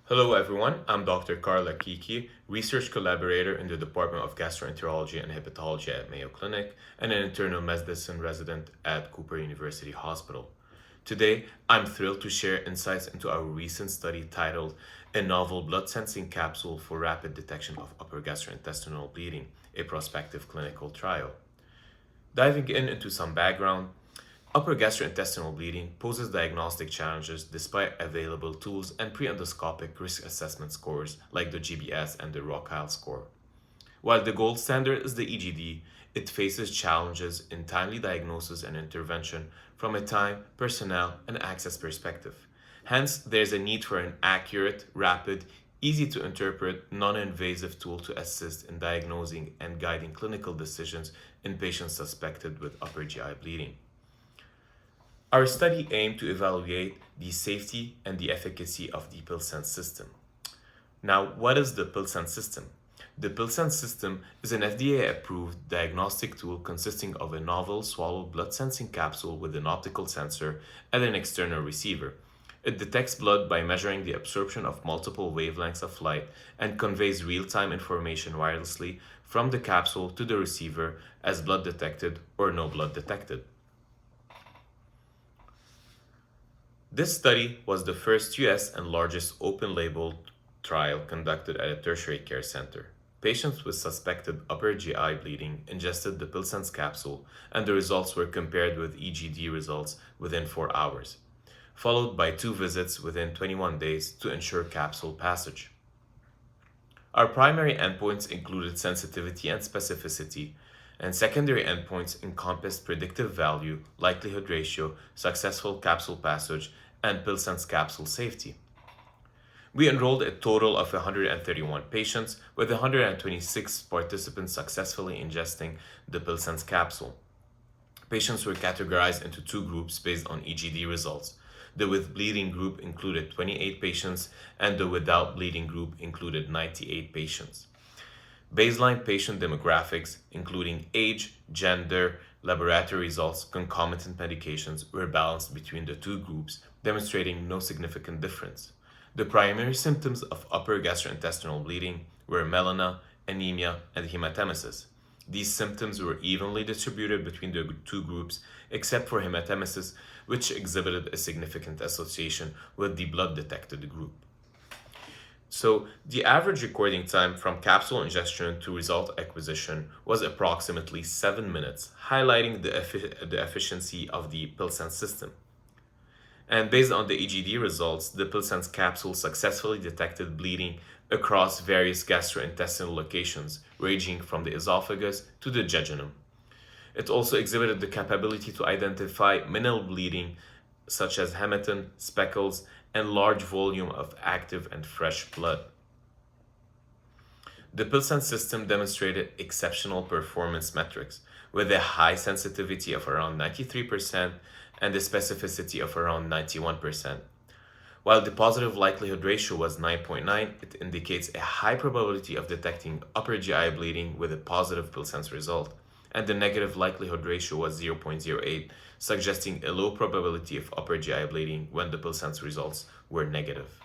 Hello everyone, I'm Dr. Karl Akiki, research collaborator in the Department of Gastroenterology and Hepatology at Mayo Clinic and an internal medicine resident at Cooper University Hospital. Today, I'm thrilled to share insights into our recent study titled A Novel Blood Sensing Capsule for Rapid Detection of Upper Gastrointestinal Bleeding, a prospective clinical trial. Diving into some background, upper gastrointestinal bleeding poses diagnostic challenges despite available tools and pre-endoscopic risk assessment scores like the GBS and the Rockhill score. While the gold standard is the EGD, it faces challenges in timely diagnosis and intervention from a time, personnel, and access perspective. Hence, there's a need for an accurate, rapid, easy to interpret, non invasive tool to assist in diagnosing and guiding clinical decisions in patients suspected with upper GI bleeding. Our study aimed to evaluate the safety and the efficacy of the PillSense system. Now, what is the PillSense system? The PillSense system is an FDA-approved diagnostic tool consisting of a novel swallowed blood sensing capsule with an optical sensor and an external receiver. It detects blood by measuring the absorption of multiple wavelengths of light and conveys real-time information wirelessly from the capsule to the receiver as blood detected or no blood detected. This study was the first US and largest open-label trial conducted at a tertiary care center. Patients with suspected upper GI bleeding ingested the PillSense capsule, and the results were compared with EGD results within 4 hours, followed by 2 visits within 21 days to ensure capsule passage. Our primary endpoints included sensitivity and specificity, and secondary endpoints encompassed predictive value, likelihood ratio, successful capsule passage, and PillSense capsule safety. We enrolled a total of 131 patients, with 126 participants successfully ingesting the PillSense capsule. Patients were categorized into 2 groups based on EGD results. The with bleeding group included 28 patients, and the without bleeding group included 98 patients. Baseline patient demographics, including age, gender, laboratory results, concomitant medications, were balanced between the 2 groups, demonstrating no significant difference. The primary symptoms of upper gastrointestinal bleeding were melena, anemia, and hematemesis. These symptoms were evenly distributed between the 2 groups, except for hematemesis, which exhibited a significant association with the blood detected group. So, the average recording time from capsule ingestion to result acquisition was approximately 7 minutes, highlighting the efficiency of the PillSense system. And based on the EGD results, the PillSense capsule successfully detected bleeding across various gastrointestinal locations, ranging from the esophagus to the jejunum. It also exhibited the capability to identify minimal bleeding, such as hematine, speckles, and large volume of active and fresh blood. The PillSense system demonstrated exceptional performance metrics, with a high sensitivity of around 93% and a specificity of around 91%. While the positive likelihood ratio was 9.9, it indicates a high probability of detecting upper GI bleeding with a positive PillSense result, and the negative likelihood ratio was 0.08, suggesting a low probability of upper GI bleeding when the PillSense results were negative.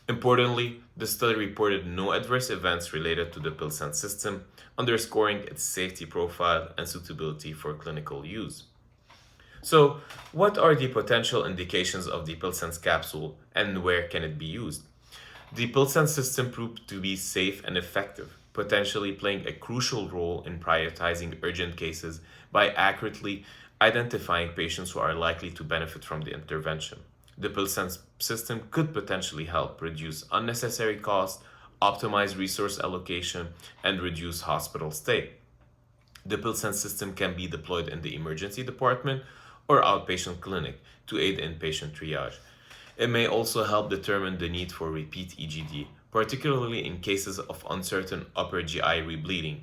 Importantly, the study reported no adverse events related to the PillSense system, underscoring its safety profile and suitability for clinical use. So, what are the potential indications of the PillSense capsule and where can it be used? The PillSense system proved to be safe and effective, potentially playing a crucial role in prioritizing urgent cases by accurately identifying patients who are likely to benefit from the intervention. The PillSense system could potentially help reduce unnecessary costs, optimize resource allocation, and reduce hospital stay. The PillSense system can be deployed in the emergency department or outpatient clinic to aid in patient triage. It may also help determine the need for repeat EGD, particularly in cases of uncertain upper GI rebleeding.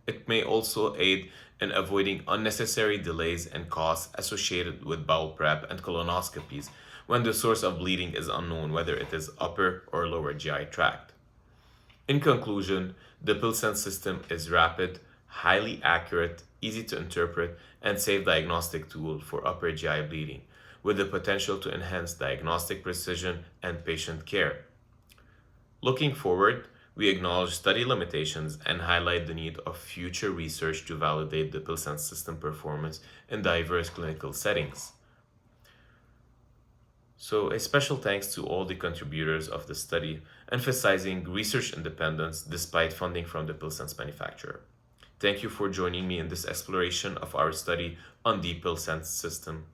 It may also aid in avoiding unnecessary delays and costs associated with bowel prep and colonoscopies when the source of bleeding is unknown, whether it is upper or lower GI tract. In conclusion, the PillSense system is rapid, highly accurate, easy to interpret, and safe diagnostic tool for upper GI bleeding, with the potential to enhance diagnostic precision and patient care. Looking forward, we acknowledge study limitations and highlight the need of future research to validate the PillSense system performance in diverse clinical settings. So, a special thanks to all the contributors of the study, emphasizing research independence despite funding from the PillSense manufacturer. Thank you for joining me in this exploration of our study on the PillSense system.